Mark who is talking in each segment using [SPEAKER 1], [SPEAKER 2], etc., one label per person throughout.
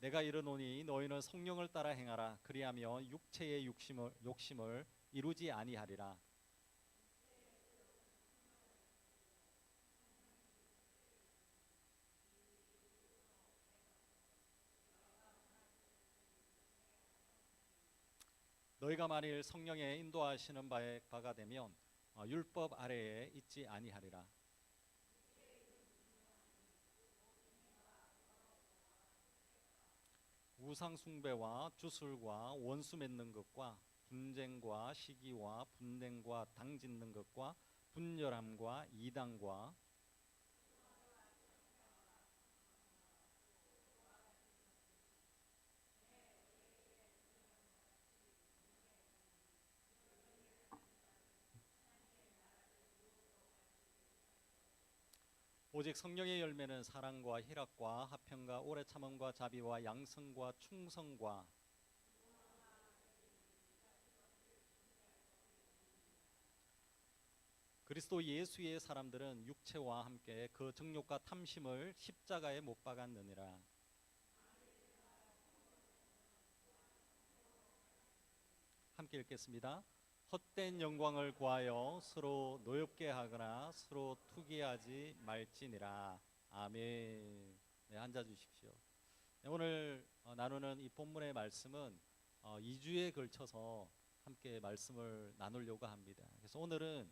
[SPEAKER 1] 내가 이르노니 너희는 성령을 따라 행하라. 그리하면 육체의 욕심을 이루지 아니하리라. 너희가 만일 성령의 인도하시는 바가 되면 율법 아래에 있지 아니하리라. 우상 숭배와 주술과 원수 맺는 것과 분쟁과 시기와 분냉과 당짓는 것과 분열함과 이단과 오직 성령의 열매는 사랑과 희락과 화평과 오래 참음과 자비와 양성과 충성과 그리스도 예수의 사람들은 육체와 함께 그 정욕과 탐심을 십자가에 못 박았느니라. 함께 읽겠습니다. 헛된 영광을 구하여 서로 노엽게 하거나 서로 투기하지 말지니라. 아멘. 네, 앉아 주십시오. 네, 오늘 나누는 이 본문의 말씀은 2주에 걸쳐서 함께 말씀을 나누려고 합니다. 그래서 오늘은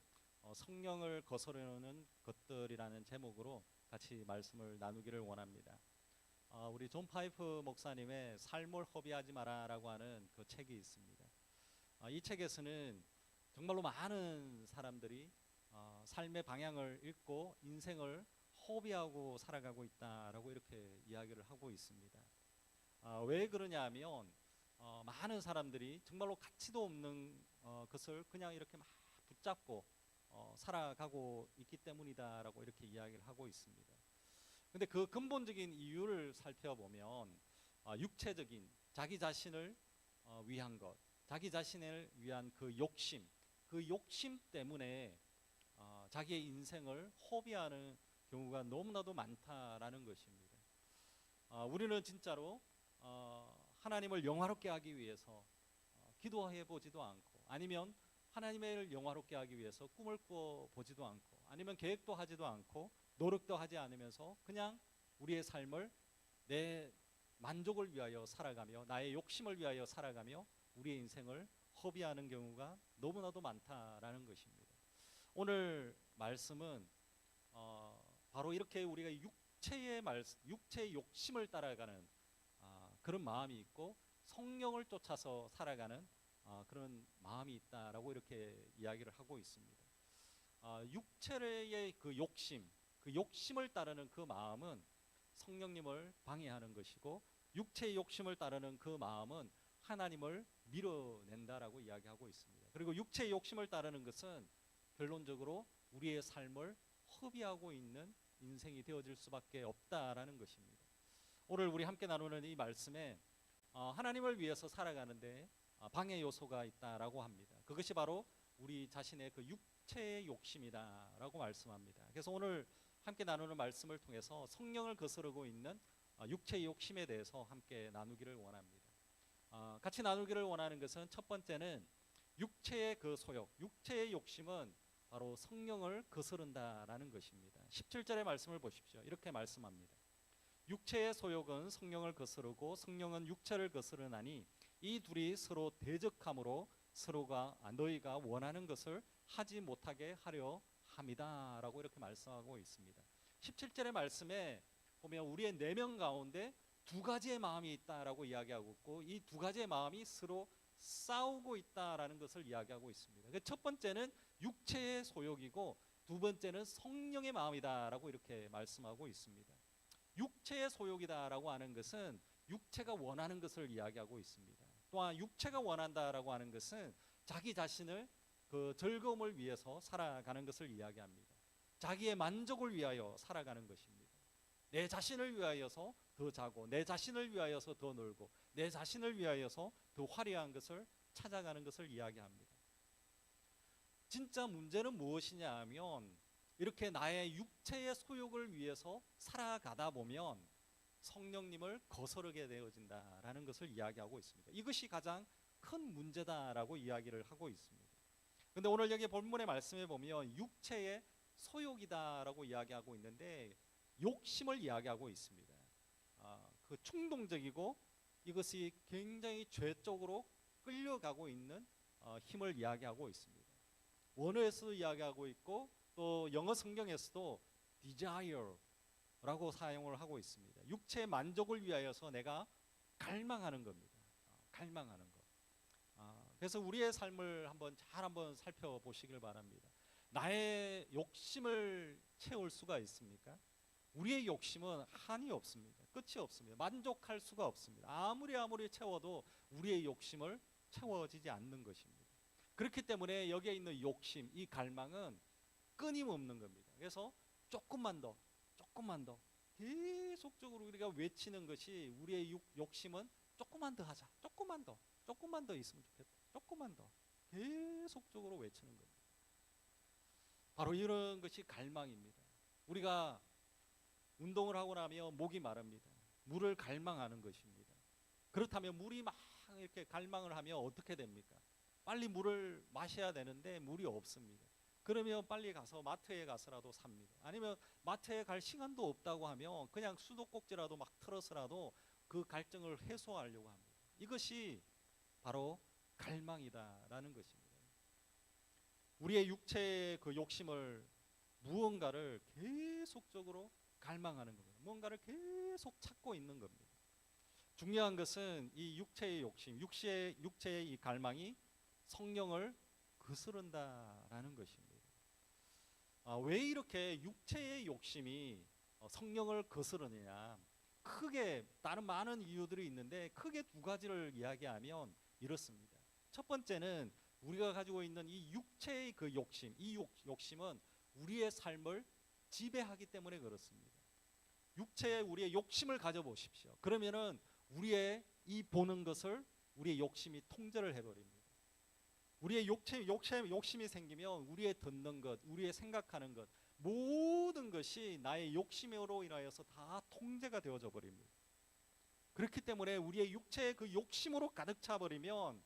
[SPEAKER 1] 성령을 거스르는 것들이라는 제목으로 같이 말씀을 나누기를 원합니다. 우리 존 파이프 목사님의 삶을 허비하지 마라라고 하는 그 책이 있습니다. 이 책에서는 정말로 많은 사람들이 삶의 방향을 잃고 인생을 허비하고 살아가고 있다라고 이렇게 이야기를 하고 있습니다. 왜 그러냐 하면 많은 사람들이 정말로 가치도 없는 것을 그냥 이렇게 막 붙잡고 살아가고 있기 때문이다라고 이렇게 이야기를 하고 있습니다. 근데 그 근본적인 이유를 살펴보면 육체적인 자기 자신을 위한 것, 자기 자신을 위한 그 욕심 때문에 자기의 인생을 허비하는 경우가 너무나도 많다라는 것입니다. 우리는 진짜로 하나님을 영화롭게 하기 위해서 기도해 보지도 않고, 아니면 하나님을 영화롭게 하기 위해서 꿈을 꾸어 보지도 않고, 아니면 계획도 하지도 않고 노력도 하지 않으면서 그냥 우리의 삶을 내 만족을 위하여 살아가며 나의 욕심을 위하여 살아가며 우리의 인생을 허비하는 경우가 너무나도 많다라는 것입니다. 오늘 말씀은 바로 이렇게 우리가 육체의 욕심을 따라가는 그런 마음이 있고 성령을 쫓아서 살아가는 그런 마음이 있다라고 이렇게 이야기를 하고 있습니다. 육체의 그 욕심을 따르는 그 마음은 성령님을 방해하는 것이고, 육체의 욕심을 따르는 그 마음은 하나님을 밀어낸다라고 이야기하고 있습니다. 그리고 육체의 욕심을 따르는 것은 결론적으로 우리의 삶을 허비하고 있는 인생이 되어질 수밖에 없다라는 것입니다. 오늘 우리 함께 나누는 이 말씀에 하나님을 위해서 살아가는데 방해 요소가 있다라고 합니다. 그것이 바로 우리 자신의 그 육체의 욕심이다라고 말씀합니다. 그래서 오늘 함께 나누는 말씀을 통해서 성령을 거스르고 있는 육체의 욕심에 대해서 함께 나누기를 원합니다. 같이 나누기를 원하는 것은, 첫 번째는 육체의 그 소욕, 육체의 욕심은 바로 성령을 거스른다라는 것입니다. 17절의 말씀을 보십시오. 이렇게 말씀합니다. 육체의 소욕은 성령을 거스르고 성령은 육체를 거스르나니 이 둘이 서로 대적함으로 너희가 원하는 것을 하지 못하게 하려 함이다 라고 이렇게 말씀하고 있습니다. 17절의 말씀에 보면 우리의 내면 가운데 두 가지의 마음이 있다라고 이야기하고 있고, 이 두 가지의 마음이 서로 싸우고 있다라는 것을 이야기하고 있습니다. 첫 번째는 육체의 소욕이고 두 번째는 성령의 마음이다라고 이렇게 말씀하고 있습니다. 육체의 소욕이다라고 하는 것은 육체가 원하는 것을 이야기하고 있습니다. 또한 육체가 원한다라고 하는 것은 자기 자신을 그 즐거움을 위해서 살아가는 것을 이야기합니다. 자기의 만족을 위하여 살아가는 것입니다. 내 자신을 위하여서 더 자고, 내 자신을 위하여서 더 놀고, 내 자신을 위하여서 더 화려한 것을 찾아가는 것을 이야기합니다. 진짜 문제는 무엇이냐 하면, 이렇게 나의 육체의 소욕을 위해서 살아가다 보면 성령님을 거스르게 되어진다라는 것을 이야기하고 있습니다. 이것이 가장 큰 문제다라고 이야기를 하고 있습니다. 근데 오늘 여기 본문의 말씀에 보면 육체의 소욕이다라고 이야기하고 있는데 욕심을 이야기하고 있습니다. 그 충동적이고 이것이 굉장히 죄 쪽으로 끌려가고 있는 힘을 이야기하고 있습니다. 원어에서도 이야기하고 있고 또 영어 성경에서도 desire라고 사용을 하고 있습니다. 육체의 만족을 위하여서 내가 갈망하는 겁니다. 갈망하는 것. 그래서 우리의 삶을 한번 살펴보시길 바랍니다. 나의 욕심을 채울 수가 있습니까? 우리의 욕심은 한이 없습니다. 끝이 없습니다. 만족할 수가 없습니다. 아무리 채워도 우리의 욕심을 채워지지 않는 것입니다. 그렇기 때문에 여기에 있는 욕심, 이 갈망은 끊임없는 겁니다. 그래서 조금만 더 계속적으로 우리가 외치는 것이 우리의 욕심은 조금만 더 하자, 조금만 더 있으면 좋겠다, 조금만 더 계속적으로 외치는 겁니다. 바로 이런 것이 갈망입니다. 우리가 운동을 하고 나면 목이 마릅니다. 물을 갈망하는 것입니다. 그렇다면 물이 막 이렇게 갈망을 하면 어떻게 됩니까? 빨리 물을 마셔야 되는데 물이 없습니다. 그러면 빨리 가서 마트에 가서라도 삽니다. 아니면 마트에 갈 시간도 없다고 하면 그냥 수도꼭지라도 막 틀어서라도 그 갈증을 해소하려고 합니다. 이것이 바로 갈망이다라는 것입니다. 우리의 육체의 그 욕심을 무언가를 계속적으로 갈망하는 겁니다. 무언가를 계속 찾고 있는 겁니다. 중요한 것은 이 육체의 욕심, 육체의 이 갈망이 성령을 거스른다라는 것입니다. 왜 이렇게 육체의 욕심이 성령을 거스르느냐? 크게 다른 많은 이유들이 있는데 크게 두 가지를 이야기하면 이렇습니다. 첫 번째는 우리가 가지고 있는 이 육체의 그 욕심, 이 욕심은 우리의 삶을 지배하기 때문에 그렇습니다. 육체에 우리의 욕심을 가져보십시오. 그러면은 우리의 이 보는 것을 우리의 욕심이 통제를 해버립니다. 우리의 욕심이 생기면 우리의 듣는 것, 우리의 생각하는 것, 모든 것이 나의 욕심으로 인하여서 다 통제가 되어져 버립니다. 그렇기 때문에 우리의 육체의 그 욕심으로 가득 차 버리면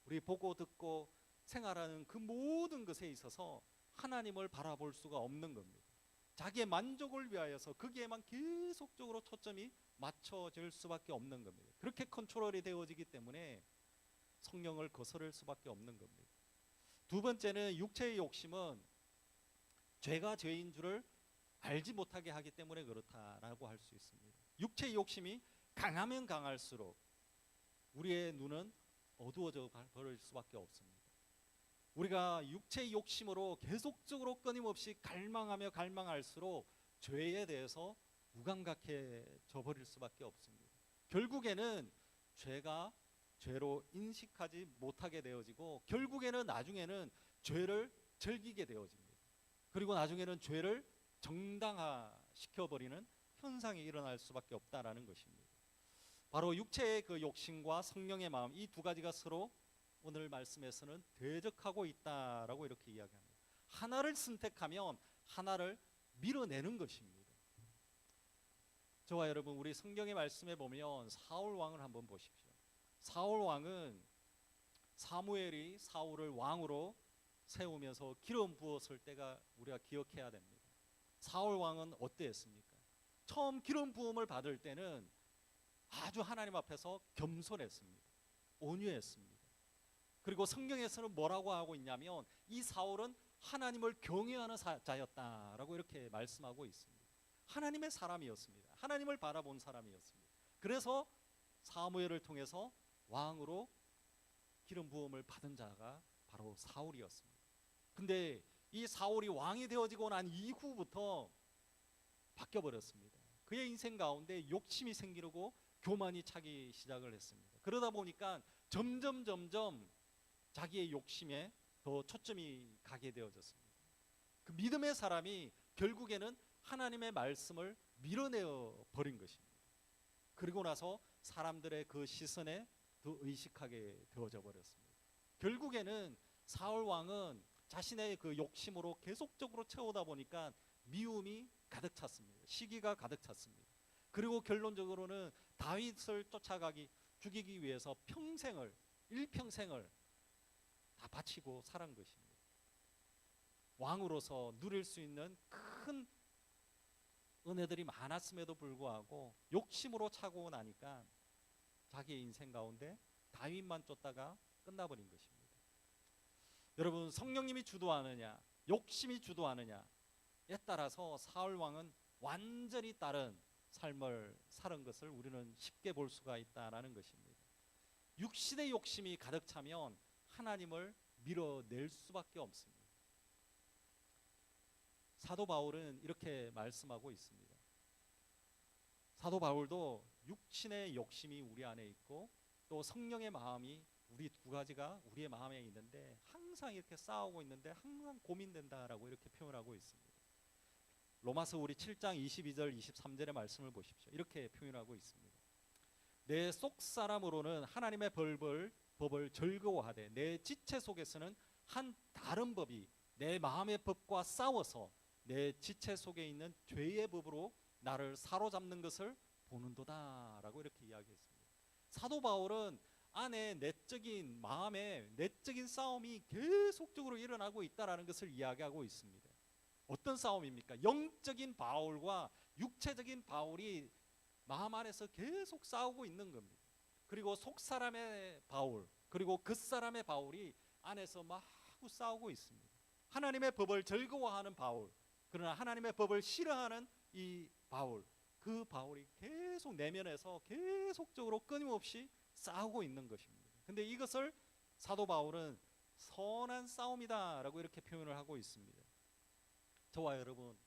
[SPEAKER 1] 우리 보고 듣고 생활하는 그 모든 것에 있어서 하나님을 바라볼 수가 없는 겁니다. 자기의 만족을 위하여서 거기에만 계속적으로 초점이 맞춰질 수밖에 없는 겁니다. 그렇게 컨트롤이 되어지기 때문에 성령을 거스를 수밖에 없는 겁니다. 두 번째는 육체의 욕심은 죄가 죄인 줄을 알지 못하게 하기 때문에 그렇다라고 할 수 있습니다. 육체의 욕심이 강하면 강할수록 우리의 눈은 어두워져 버릴 수밖에 없습니다. 우리가 육체의 욕심으로 계속적으로 끊임없이 갈망할수록 죄에 대해서 무감각해져 버릴 수밖에 없습니다. 결국에는 죄가 죄로 인식하지 못하게 되어지고 결국에는 나중에는 죄를 즐기게 되어집니다. 그리고 나중에는 죄를 정당화시켜버리는 현상이 일어날 수밖에 없다라는 것입니다. 바로 육체의 그 욕심과 성령의 마음, 이 두 가지가 서로 오늘 말씀에서는 대적하고 있다라고 이렇게 이야기합니다. 하나를 선택하면 하나를 밀어내는 것입니다. 저와 여러분, 우리 성경의 말씀에 보면 사울 왕을 한번 보십시오. 사울 왕은 사무엘이 사울을 왕으로 세우면서 기름 부었을 때가 우리가 기억해야 됩니다. 사울 왕은 어땠습니까? 처음 기름 부음을 받을 때는 아주 하나님 앞에서 겸손했습니다. 온유했습니다. 그리고 성경에서는 뭐라고 하고 있냐면 이 사울은 하나님을 경외하는 자였다라고 이렇게 말씀하고 있습니다. 하나님의 사람이었습니다. 하나님을 바라본 사람이었습니다. 그래서 사무엘을 통해서 왕으로 기름 부음을 받은 자가 바로 사울이었습니다. 근데 이 사울이 왕이 되어지고 난 이후부터 바뀌어버렸습니다. 그의 인생 가운데 욕심이 생기고 교만이 차기 시작을 했습니다. 그러다 보니까 점점 자기의 욕심에 더 초점이 가게 되어졌습니다. 그 믿음의 사람이 결국에는 하나님의 말씀을 밀어내어 버린 것입니다. 그리고 나서 사람들의 그 시선에 더 의식하게 되어져 버렸습니다. 결국에는 사울 왕은 자신의 그 욕심으로 계속적으로 채우다 보니까 미움이 가득 찼습니다. 시기가 가득 찼습니다. 그리고 결론적으로는 다윗을 죽이기 위해서 일평생을 다 바치고 살은 것입니다. 왕으로서 누릴 수 있는 큰 은혜들이 많았음에도 불구하고 욕심으로 차고 나니까 자기의 인생 가운데 다윗만 쫓다가 끝나버린 것입니다. 여러분, 성령님이 주도하느냐 욕심이 주도하느냐에 따라서 사울 왕은 완전히 다른 삶을 사는 것을 우리는 쉽게 볼 수가 있다는 것입니다. 육신의 욕심이 가득 차면 하나님을 밀어낼 수밖에 없습니다. 사도 바울은 이렇게 말씀하고 있습니다. 사도 바울도 육신의 욕심이 우리 안에 있고 또 성령의 마음이 우리 두 가지가 우리의 마음에 있는데 항상 이렇게 싸우고 있는데 항상 고민된다라고 이렇게 표현하고 있습니다. 로마서 우리 7장 22절 23절의 말씀을 보십시오. 이렇게 표현하고 있습니다. 내 속사람으로는 하나님의 법을 즐거워하되 내 지체 속에서는 한 다른 법이 내 마음의 법과 싸워서 내 지체 속에 있는 죄의 법으로 나를 사로잡는 것을 보는도다 라고 이렇게 이야기했습니다. 사도 바울은 안에 마음에 내적인 싸움이 계속적으로 일어나고 있다는 것을 이야기하고 있습니다. 어떤 싸움입니까? 영적인 바울과 육체적인 바울이 마음 안에서 계속 싸우고 있는 겁니다. 그리고 속사람의 바울 그리고 겉사람의 바울이 안에서 마구 싸우고 있습니다. 하나님의 법을 즐거워하는 바울, 그러나 하나님의 법을 싫어하는 이 바울, 그 바울이 계속 내면에서 계속적으로 끊임없이 싸우고 있는 것입니다. 근데 이것을 사도 바울은 선한 싸움이다 라고 이렇게 표현을 하고 있습니다. 저와 여러분,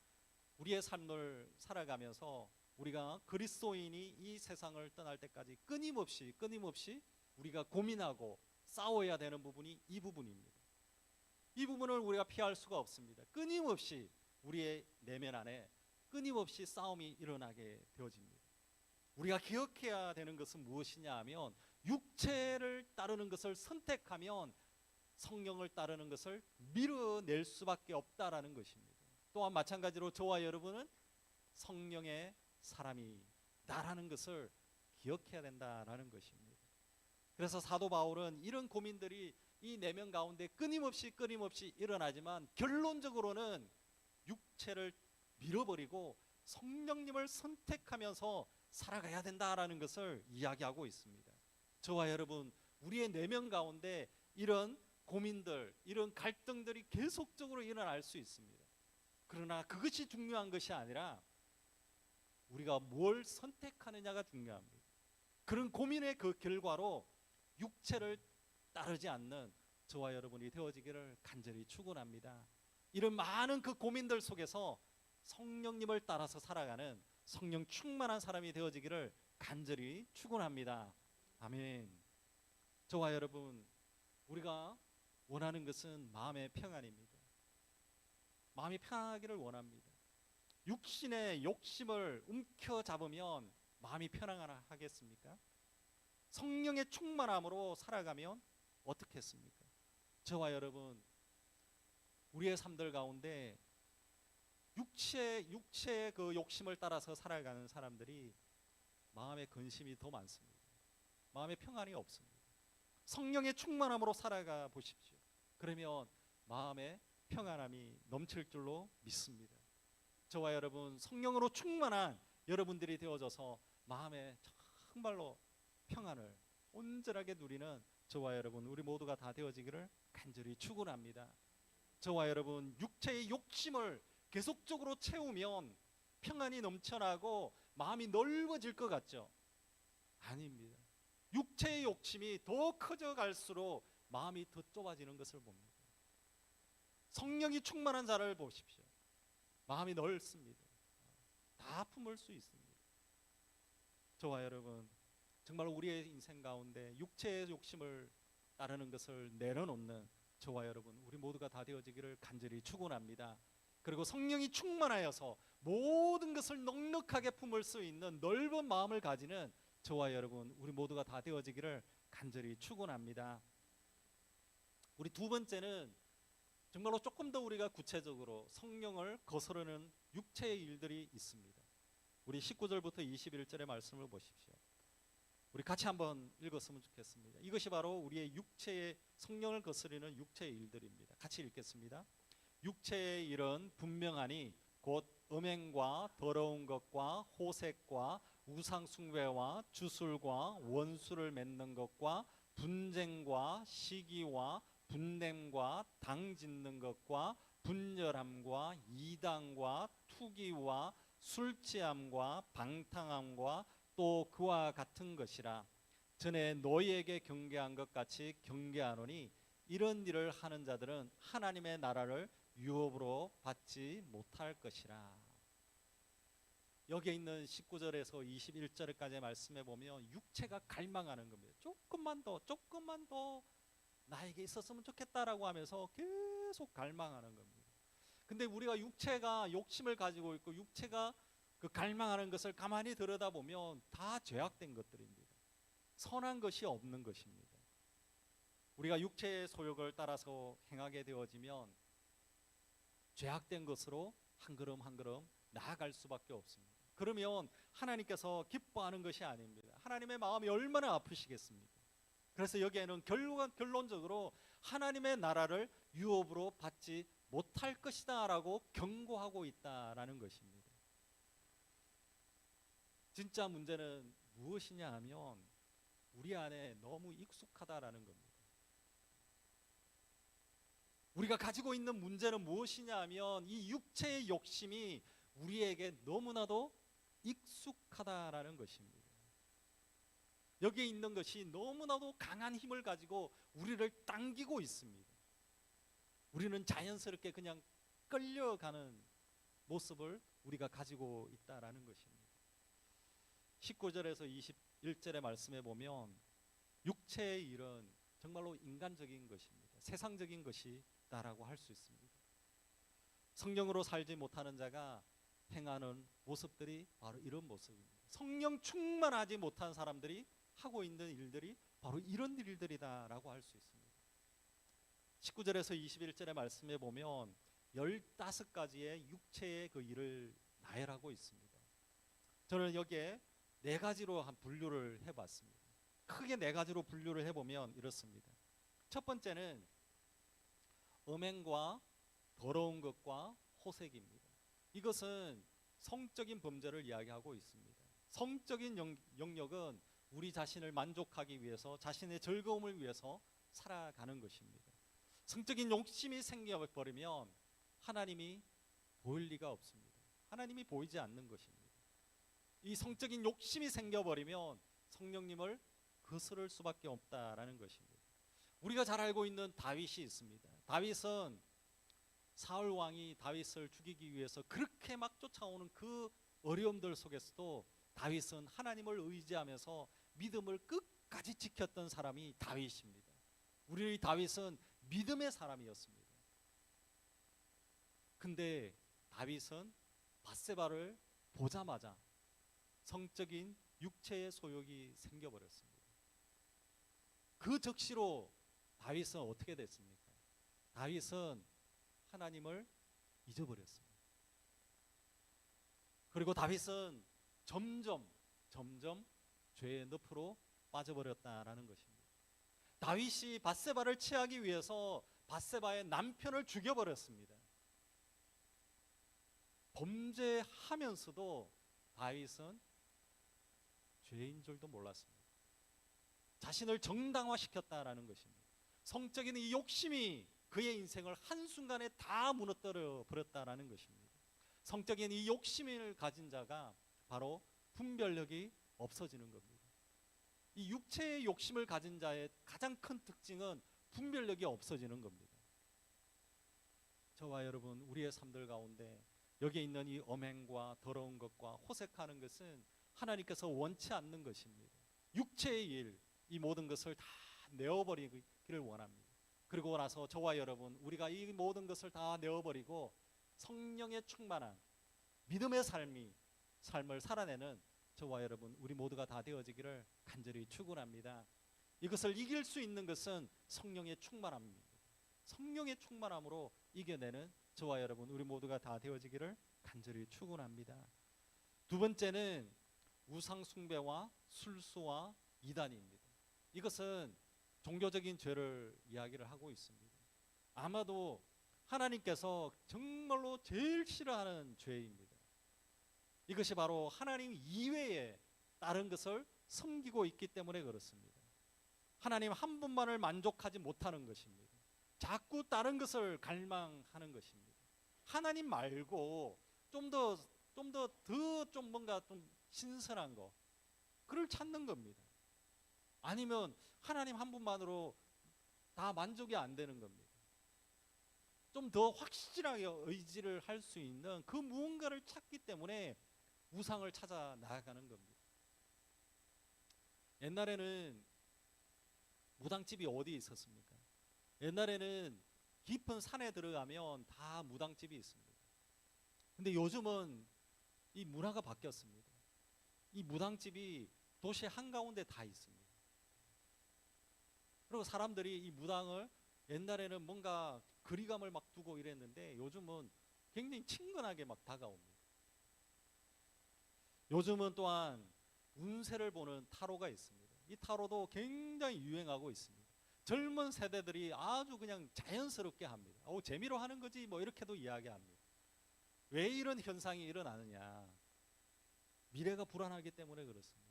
[SPEAKER 1] 우리의 삶을 살아가면서 우리가 그리스도인이 이 세상을 떠날 때까지 끊임없이 우리가 고민하고 싸워야 되는 부분이 이 부분입니다. 이 부분을 우리가 피할 수가 없습니다. 끊임없이 우리의 내면 안에 끊임없이 싸움이 일어나게 되어집니다. 우리가 기억해야 되는 것은 무엇이냐 하면 육체를 따르는 것을 선택하면 성령을 따르는 것을 밀어낼 수밖에 없다라는 것입니다. 또한 마찬가지로 저와 여러분은 성령의 사람이다라는 것을 기억해야 된다라는 것입니다. 그래서 사도 바울은 이런 고민들이 이 내면 가운데 끊임없이 일어나지만 결론적으로는 육체를 밀어버리고 성령님을 선택하면서 살아가야 된다라는 것을 이야기하고 있습니다. 저와 여러분, 우리의 내면 가운데 이런 고민들, 이런 갈등들이 계속적으로 일어날 수 있습니다. 그러나 그것이 중요한 것이 아니라 우리가 뭘 선택하느냐가 중요합니다. 그런 고민의 그 결과로 육체를 따르지 않는 저와 여러분이 되어지기를 간절히 축원합니다. 이런 많은 그 고민들 속에서 성령님을 따라서 살아가는 성령 충만한 사람이 되어지기를 간절히 축원합니다. 아멘. 저와 여러분, 우리가 원하는 것은 마음의 평안입니다. 마음이 편하기를 원합니다. 육신의 욕심을 움켜잡으면 마음이 편안하겠습니까? 성령의 충만함으로 살아가면 어떻겠습니까? 저와 여러분, 우리의 삶들 가운데 육체의 그 욕심을 따라서 살아가는 사람들이 마음의 근심이 더 많습니다. 마음의 평안이 없습니다. 성령의 충만함으로 살아가 보십시오. 그러면 마음의 평안함이 넘칠 줄로 믿습니다. 저와 여러분, 성령으로 충만한 여러분들이 되어져서 마음에 정말로 평안을 온전하게 누리는 저와 여러분, 우리 모두가 다 되어지기를 간절히 축원합니다. 저와 여러분, 육체의 욕심을 계속적으로 채우면 평안이 넘쳐나고 마음이 넓어질 것 같죠? 아닙니다. 육체의 욕심이 더 커져갈수록 마음이 더 좁아지는 것을 봅니다. 성령이 충만한 자를 보십시오. 마음이 넓습니다. 다 품을 수 있습니다. 저와 여러분, 정말 우리의 인생 가운데 육체의 욕심을 따르는 것을 내려놓는 저와 여러분, 우리 모두가 다 되어지기를 간절히 축원합니다. 그리고 성령이 충만하여서 모든 것을 넉넉하게 품을 수 있는 넓은 마음을 가지는 저와 여러분, 우리 모두가 다 되어지기를 간절히 축원합니다. 우리 두 번째는 정말로 조금 더 우리가 구체적으로 성령을 거스르는 육체의 일들이 있습니다. 우리 19절부터 21절의 말씀을 보십시오. 우리 같이 한번 읽었으면 좋겠습니다. 이것이 바로 우리의 육체의 성령을 거스르는 육체의 일들입니다. 같이 읽겠습니다. 육체의 일은 분명하니 곧 음행과 더러운 것과 호색과 우상숭배와 주술과 원수를 맺는 것과 분쟁과 시기와 분냄과 당짓는 것과 분열함과 이단과 투기와 술취함과 방탕함과 또 그와 같은 것이라. 전에 너희에게 경계한 것 같이 경계하노니 이런 일을 하는 자들은 하나님의 나라를 유업으로 받지 못할 것이라. 여기에 있는 19절에서 21절까지의 말씀에 보면 육체가 갈망하는 겁니다. 조금만 더 나에게 있었으면 좋겠다라고 하면서 계속 갈망하는 겁니다. 근데 우리가 육체가 욕심을 가지고 있고 육체가 그 갈망하는 것을 가만히 들여다보면 다 죄악된 것들입니다. 선한 것이 없는 것입니다. 우리가 육체의 소욕을 따라서 행하게 되어지면 죄악된 것으로 한 걸음 한 걸음 나아갈 수밖에 없습니다. 그러면 하나님께서 기뻐하는 것이 아닙니다. 하나님의 마음이 얼마나 아프시겠습니까? 그래서 여기에는 결론적으로 하나님의 나라를 유업으로 받지 못할 것이다 라고 경고하고 있다라는 것입니다. 진짜 문제는 무엇이냐 하면 우리 안에 너무 익숙하다라는 겁니다. 우리가 가지고 있는 문제는 무엇이냐 하면 이 육체의 욕심이 우리에게 너무나도 익숙하다라는 것입니다. 여기에 있는 것이 너무나도 강한 힘을 가지고 우리를 당기고 있습니다. 우리는 자연스럽게 그냥 끌려가는 모습을 우리가 가지고 있다라는 것입니다. 19절에서 21절의 말씀에 보면 육체의 일은 정말로 인간적인 것입니다. 세상적인 것이다라고 할 수 있습니다. 성령으로 살지 못하는 자가 행하는 모습들이 바로 이런 모습입니다. 성령 충만하지 못한 사람들이 하고 있는 일들이 바로 이런 일들이다라고 할 수 있습니다. 19절에서 21절의 말씀에 보면 15가지의 육체의 그 일을 나열하고 있습니다. 저는 여기에 4가지로 한 분류를 해봤습니다. 크게 4가지로 분류를 해보면 이렇습니다. 첫 번째는 음행과 더러운 것과 호색입니다. 이것은 성적인 범죄를 이야기하고 있습니다. 성적인 영역은 우리 자신을 만족하기 위해서 자신의 즐거움을 위해서 살아가는 것입니다. 성적인 욕심이 생겨버리면 하나님이 보일 리가 없습니다. 하나님이 보이지 않는 것입니다. 이 성적인 욕심이 생겨버리면 성령님을 거스를 수밖에 없다라는 것입니다. 우리가 잘 알고 있는 다윗이 있습니다. 다윗은 사울 왕이 다윗을 죽이기 위해서 그렇게 막 쫓아오는 그 어려움들 속에서도 다윗은 하나님을 의지하면서 믿음을 끝까지 지켰던 사람이 다윗입니다. 우리 다윗은 믿음의 사람이었습니다. 근데 다윗은 밧세바를 보자마자 성적인 육체의 소욕이 생겨버렸습니다. 그 적시로 다윗은 어떻게 됐습니까? 다윗은 하나님을 잊어버렸습니다. 그리고 다윗은 점점 죄의 늪으로 빠져버렸다라는 것입니다. 다윗이 밧세바를 취하기 위해서 밧세바의 남편을 죽여버렸습니다. 범죄하면서도 다윗은 죄인 줄도 몰랐습니다. 자신을 정당화시켰다라는 것입니다. 성적인 이 욕심이 그의 인생을 한순간에 다 무너뜨려 버렸다라는 것입니다. 성적인 이 욕심을 가진 자가 바로 분별력이 없어지는 겁니다. 이 육체의 욕심을 가진 자의 가장 큰 특징은 분별력이 없어지는 겁니다. 저와 여러분, 우리의 삶들 가운데 여기에 있는 이 엄행과 더러운 것과 호색하는 것은 하나님께서 원치 않는 것입니다. 육체의 일, 이 모든 것을 다 내어버리기를 원합니다. 그리고 나서 저와 여러분, 우리가 이 모든 것을 다 내어버리고 성령의 충만한 믿음의 삶을 살아내는 저와 여러분, 우리 모두가 다 되어지기를 간절히 축원합니다. 이것을 이길 수 있는 것은 성령의 충만함입니다. 성령의 충만함으로 이겨내는 저와 여러분, 우리 모두가 다 되어지기를 간절히 축원합니다. 두 번째는 우상 숭배와 술수와 이단입니다. 이것은 종교적인 죄를 이야기를 하고 있습니다. 아마도 하나님께서 정말로 제일 싫어하는 죄입니다. 이것이 바로 하나님 이외에 다른 것을 섬기고 있기 때문에 그렇습니다. 하나님 한 분만을 만족하지 못하는 것입니다. 자꾸 다른 것을 갈망하는 것입니다. 하나님 말고 좀 뭔가 좀 신선한 거, 그를 찾는 겁니다. 아니면 하나님 한 분만으로 다 만족이 안 되는 겁니다. 좀 더 확실하게 의지를 할 수 있는 그 무언가를 찾기 때문에 우상을 찾아 나아가는 겁니다. 옛날에는 무당집이 어디 있었습니까? 옛날에는 깊은 산에 들어가면 다 무당집이 있습니다. 근데 요즘은 이 문화가 바뀌었습니다. 이 무당집이 도시 한가운데 다 있습니다. 그리고 사람들이 이 무당을 옛날에는 뭔가 거리감을 막 두고 이랬는데 요즘은 굉장히 친근하게 막 다가옵니다. 요즘은 또한 운세를 보는 타로가 있습니다. 이 타로도 굉장히 유행하고 있습니다. 젊은 세대들이 아주 그냥 자연스럽게 합니다. 재미로 하는 거지 뭐 이렇게도 이야기합니다. 왜 이런 현상이 일어나느냐? 미래가 불안하기 때문에 그렇습니다.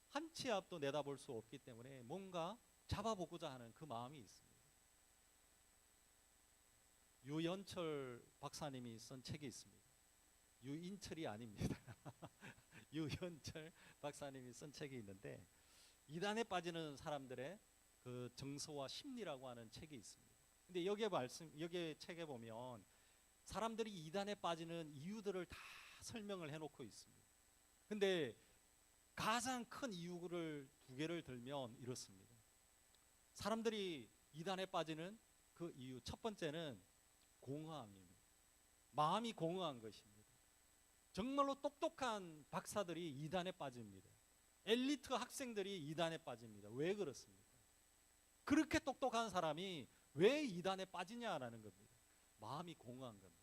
[SPEAKER 1] 한 치 앞도 내다볼 수 없기 때문에 뭔가 잡아보고자 하는 그 마음이 있습니다. 유연철 박사님이 쓴 책이 있습니다. 유인철이 아닙니다. 유연철 박사님이 쓴 책이 있는데 이단에 빠지는 사람들의 그 정서와 심리라고 하는 책이 있습니다. 근데 여기에 책에 보면 사람들이 이단에 빠지는 이유들을 다 설명을 해놓고 있습니다. 근데 가장 큰 이유를 두 개를 들면 이렇습니다. 사람들이 이단에 빠지는 그 이유 첫 번째는 공허함입니다. 마음이 공허한 것입니다. 정말로 똑똑한 박사들이 이단에 빠집니다. 엘리트 학생들이 이단에 빠집니다. 왜 그렇습니까? 그렇게 똑똑한 사람이 왜 이단에 빠지냐라는 겁니다. 마음이 공허한 겁니다.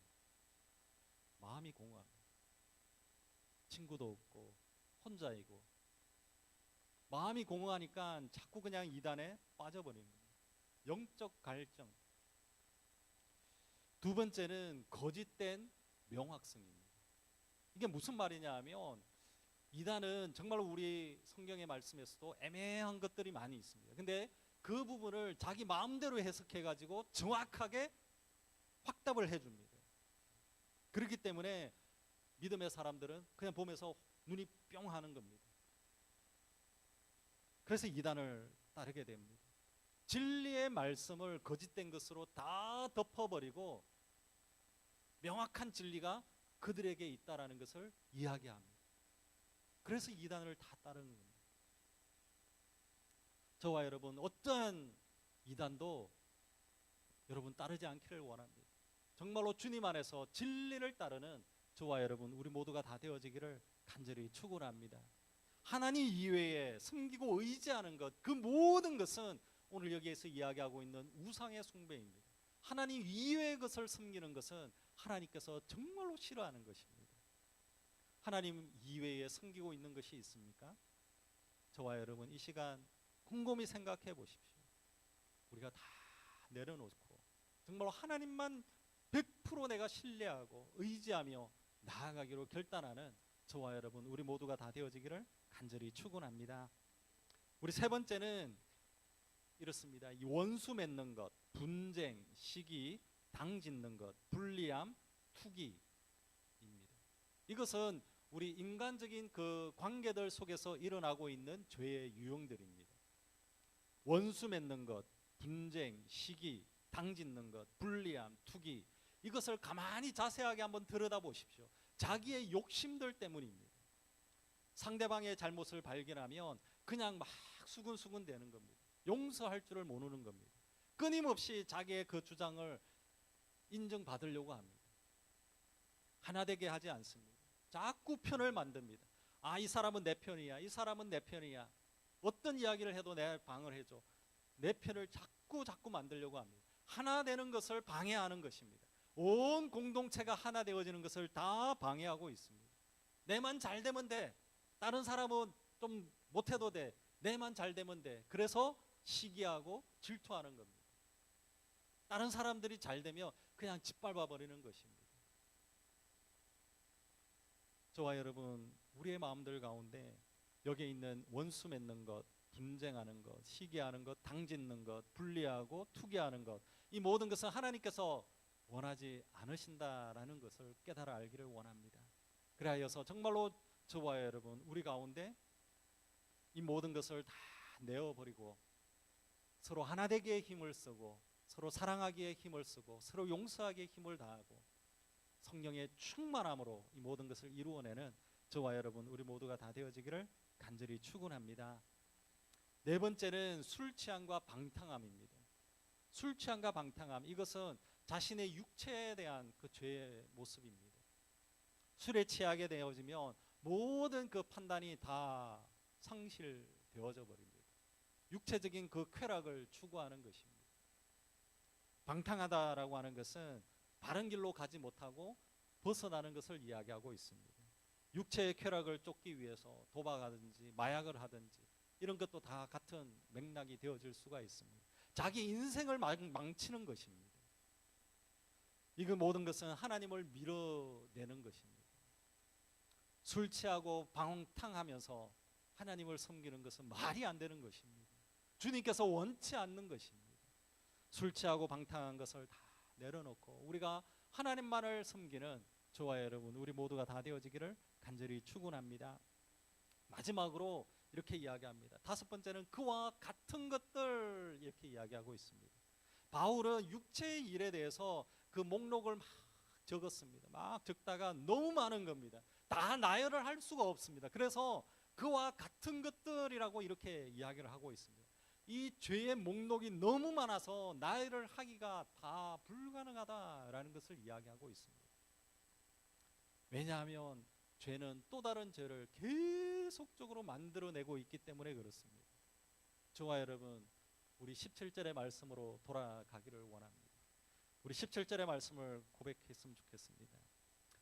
[SPEAKER 1] 마음이 공허한 겁니다. 친구도 없고 혼자이고 마음이 공허하니까 자꾸 그냥 이단에 빠져버리는 겁니다. 영적 갈증. 두 번째는 거짓된 명확성입니다. 이게 무슨 말이냐 하면 이단은 정말 우리 성경의 말씀에서도 애매한 것들이 많이 있습니다. 근데 그 부분을 자기 마음대로 해석해 가지고 정확하게 확답을 해줍니다. 그렇기 때문에 믿음의 사람들은 그냥 보면서 눈이 뿅 하는 겁니다. 그래서 이단을 따르게 됩니다. 진리의 말씀을 거짓된 것으로 다 덮어버리고 명확한 진리가 그들에게 있다라는 것을 이야기합니다. 그래서 이단을 다 따르는 겁니다. 저와 여러분 어떠한 이단도 여러분 따르지 않기를 원합니다. 정말로 주님 안에서 진리를 따르는 저와 여러분 우리 모두가 다 되어지기를 간절히 축원합니다. 하나님 이외에 섬기고 의지하는 것, 그 모든 것은 오늘 여기에서 이야기하고 있는 우상의 숭배입니다. 하나님 이외의 것을 섬기는 것은 하나님께서 정말로 싫어하는 것입니다. 하나님 이외에 섬기고 있는 것이 있습니까? 저와 여러분 이 시간 곰곰이 생각해 보십시오. 우리가 다 내려놓고 정말로 하나님만 100% 내가 신뢰하고 의지하며 나아가기로 결단하는 저와 여러분 우리 모두가 다 되어지기를 간절히 축원합니다. 우리 세 번째는 이렇습니다. 이 원수 맺는 것, 분쟁, 시기, 당짓는 것, 불리함, 투기입니다. 이것은 우리 인간적인 그 관계들 속에서 일어나고 있는 죄의 유형들입니다. 원수 맺는 것, 분쟁, 시기, 당짓는 것, 불리함, 투기, 이것을 가만히 자세하게 한번 들여다보십시오. 자기의 욕심들 때문입니다. 상대방의 잘못을 발견하면 그냥 막 수근수근 되는 겁니다. 용서할 줄을 모르는 겁니다. 끊임없이 자기의 그 주장을 인정받으려고 합니다. 하나 되게 하지 않습니다. 자꾸 편을 만듭니다. 이 사람은 내 편이야. 이 사람은 내 편이야. 어떤 이야기를 해도 내 방을 해줘. 내 편을 자꾸 만들려고 합니다. 하나 되는 것을 방해하는 것입니다. 온 공동체가 하나 되어지는 것을 다 방해하고 있습니다. 내만 잘 되면 돼. 다른 사람은 좀 못해도 돼. 내만 잘 되면 돼. 그래서 시기하고 질투하는 겁니다. 다른 사람들이 잘 되면 그냥 짓밟아 버리는 것입니다. 저와 여러분, 우리의 마음들 가운데 여기에 있는 원수 맺는 것, 분쟁하는 것, 시기하는 것, 당짓는 것, 분리하고 투기하는 것, 이 모든 것은 하나님께서 원하지 않으신다라는 것을 깨달아 알기를 원합니다. 그래서 정말로 저와 여러분, 우리 가운데 이 모든 것을 다 내어버리고 서로 하나 되기에 힘을 쓰고 서로 사랑하기에 힘을 쓰고 서로 용서하기에 힘을 다하고 성령의 충만함으로 이 모든 것을 이루어내는 저와 여러분, 우리 모두가 다 되어지기를 간절히 축원합니다. 네 번째는 술 취함과 방탕함입니다. 술 취함과 방탕함, 이것은 자신의 육체에 대한 그 죄의 모습입니다. 술에 취하게 되어지면 모든 그 판단이 다 상실되어져 버립니다. 육체적인 그 쾌락을 추구하는 것입니다. 방탕하다라고 하는 것은 바른 길로 가지 못하고 벗어나는 것을 이야기하고 있습니다. 육체의 쾌락을 쫓기 위해서 도박하든지 마약을 하든지 이런 것도 다 같은 맥락이 되어질 수가 있습니다. 자기 인생을 망치는 것입니다. 이 모든 것은 하나님을 밀어내는 것입니다. 술 취하고 방탕하면서 하나님을 섬기는 것은 말이 안 되는 것입니다. 주님께서 원치 않는 것입니다. 술 취하고 방탕한 것을 다 내려놓고 우리가 하나님만을 섬기는 저와 여러분, 우리 모두가 다 되어지기를 간절히 축원합니다. 마지막으로 이렇게 이야기합니다. 다섯 번째는 그와 같은 것들, 이렇게 이야기하고 있습니다. 바울은 육체의 일에 대해서 그 목록을 막 적었습니다. 막 적다가 너무 많은 겁니다. 다 나열을 할 수가 없습니다. 그래서 그와 같은 것들이라고 이렇게 이야기를 하고 있습니다. 이 죄의 목록이 너무 많아서 나열을 하기가 다 불가능하다라는 것을 이야기하고 있습니다. 왜냐하면 죄는 또 다른 죄를 계속적으로 만들어내고 있기 때문에 그렇습니다. 저와 여러분, 우리 17절의 말씀으로 돌아가기를 원합니다. 우리 17절의 말씀을 고백했으면 좋겠습니다.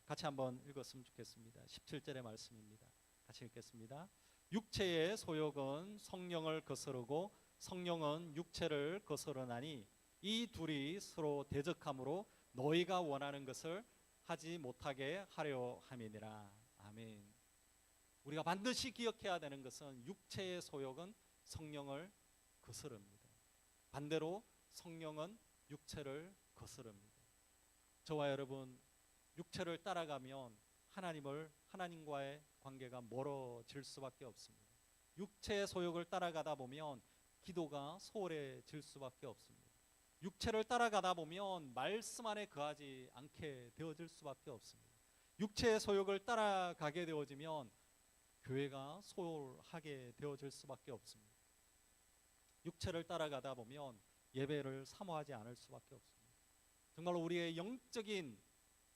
[SPEAKER 1] 같이 한번 읽었으면 좋겠습니다. 17절의 말씀입니다. 같이 읽겠습니다. 육체의 소욕은 성령을 거스르고 성령은 육체를 거스르나니 이 둘이 서로 대적함으로 너희가 원하는 것을 하지 못하게 하려 함이니라. 아멘. 우리가 반드시 기억해야 되는 것은 육체의 소욕은 성령을 거스릅니다. 반대로 성령은 육체를 거스릅니다. 저와 여러분, 육체를 따라가면 하나님과의 관계가 멀어질 수밖에 없습니다. 육체의 소욕을 따라가다 보면 기도가 소홀해질 수밖에 없습니다. 육체를 따라가다 보면 말씀 안에 거하지 않게 되어질 수밖에 없습니다. 육체의 소욕을 따라가게 되어지면 교회가 소홀하게 되어질 수밖에 없습니다. 육체를 따라가다 보면 예배를 사모하지 않을 수밖에 없습니다. 정말로 우리의 영적인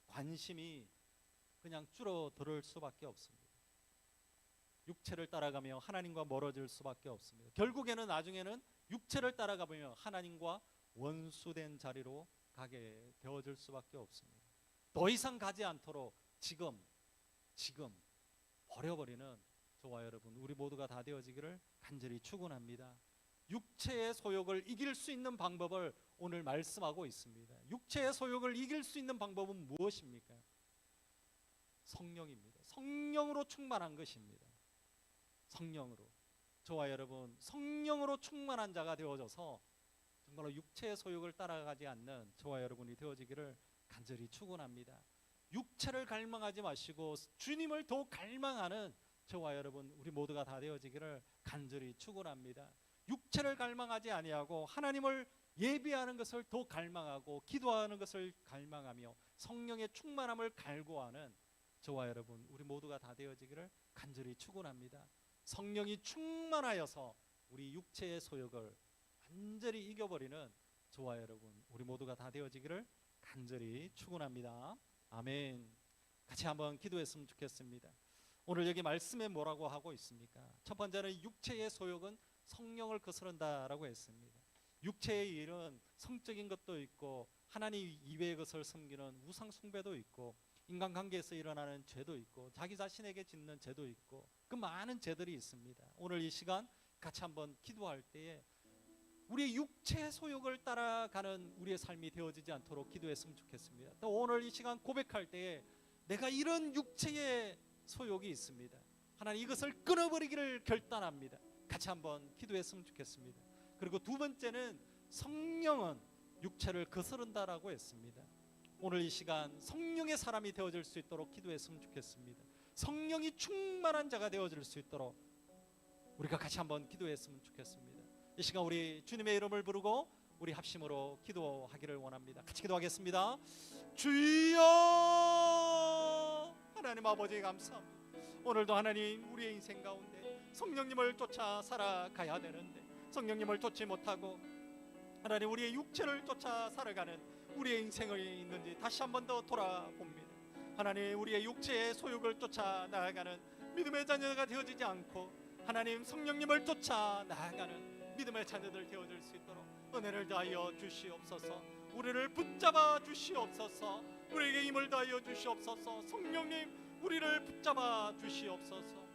[SPEAKER 1] 관심이 그냥 줄어들 수밖에 없습니다. 육체를 따라가며 하나님과 멀어질 수밖에 없습니다. 결국에는 나중에는 육체를 따라가며 하나님과 원수된 자리로 가게 되어질 수밖에 없습니다. 더 이상 가지 않도록 지금 버려버리는 저와 여러분, 우리 모두가 다 되어지기를 간절히 축원합니다. 육체의 소욕을 이길 수 있는 방법을 오늘 말씀하고 있습니다. 육체의 소욕을 이길 수 있는 방법은 무엇입니까? 성령입니다. 성령으로 충만한 것입니다. 성령으로. 저와 여러분, 성령으로 충만한 자가 되어져서 정말로 육체의 소욕을 따라가지 않는 저와 여러분이 되어지기를 간절히 축원합니다. 육체를 갈망하지 마시고 주님을 더 갈망하는 저와 여러분, 우리 모두가 다 되어지기를 간절히 축원합니다. 육체를 갈망하지 아니하고 하나님을 예비하는 것을 더 갈망하고 기도하는 것을 갈망하며 성령의 충만함을 갈구하는 저와 여러분, 우리 모두가 다 되어지기를 간절히 축원합니다. 성령이 충만하여서 우리 육체의 소욕을 완전히 이겨버리는 저와 여러분, 우리 모두가 다 되어지기를 간절히 축원합니다. 아멘. 같이 한번 기도했으면 좋겠습니다. 오늘 여기 말씀에 뭐라고 하고 있습니까? 첫 번째는 육체의 소욕은 성령을 거스른다라고 했습니다. 육체의 일은 성적인 것도 있고 하나님 이외의 것을 섬기는 우상 숭배도 있고 인간관계에서 일어나는 죄도 있고 자기 자신에게 짓는 죄도 있고 그 많은 죄들이 있습니다. 오늘 이 시간 같이 한번 기도할 때에 우리의 육체의 소욕을 따라가는 우리의 삶이 되어지지 않도록 기도했으면 좋겠습니다. 또 오늘 이 시간 고백할 때에 내가 이런 육체의 소욕이 있습니다. 하나님 이것을 끊어버리기를 결단합니다. 같이 한번 기도했으면 좋겠습니다. 그리고 두 번째는 성령은 육체를 거스른다라고 했습니다. 오늘 이 시간 성령의 사람이 되어질 수 있도록 기도했으면 좋겠습니다. 성령이 충만한 자가 되어질 수 있도록 우리가 같이 한번 기도했으면 좋겠습니다. 이 시간 우리 주님의 이름을 부르고 우리 합심으로 기도하기를 원합니다. 같이 기도하겠습니다. 주여, 하나님 아버지 감사합니다. 오늘도 하나님 우리의 인생 가운데 성령님을 쫓아 살아가야 되는데 성령님을 쫓지 못하고 하나님 우리의 육체를 쫓아 살아가는 우리의 인생이 있는지 다시 한 번 더 돌아봅니다. 하나님 우리의 육체의 소욕을 쫓아 나아가는 믿음의 자녀가 되어지지 않고 하나님 성령님을 쫓아 나아가는 믿음의 자녀들 되어질 수 있도록 은혜를 다하여 주시옵소서. 우리를 붙잡아 주시옵소서. 우리에게 힘을 다하여 주시옵소서. 성령님 우리를 붙잡아 주시옵소서.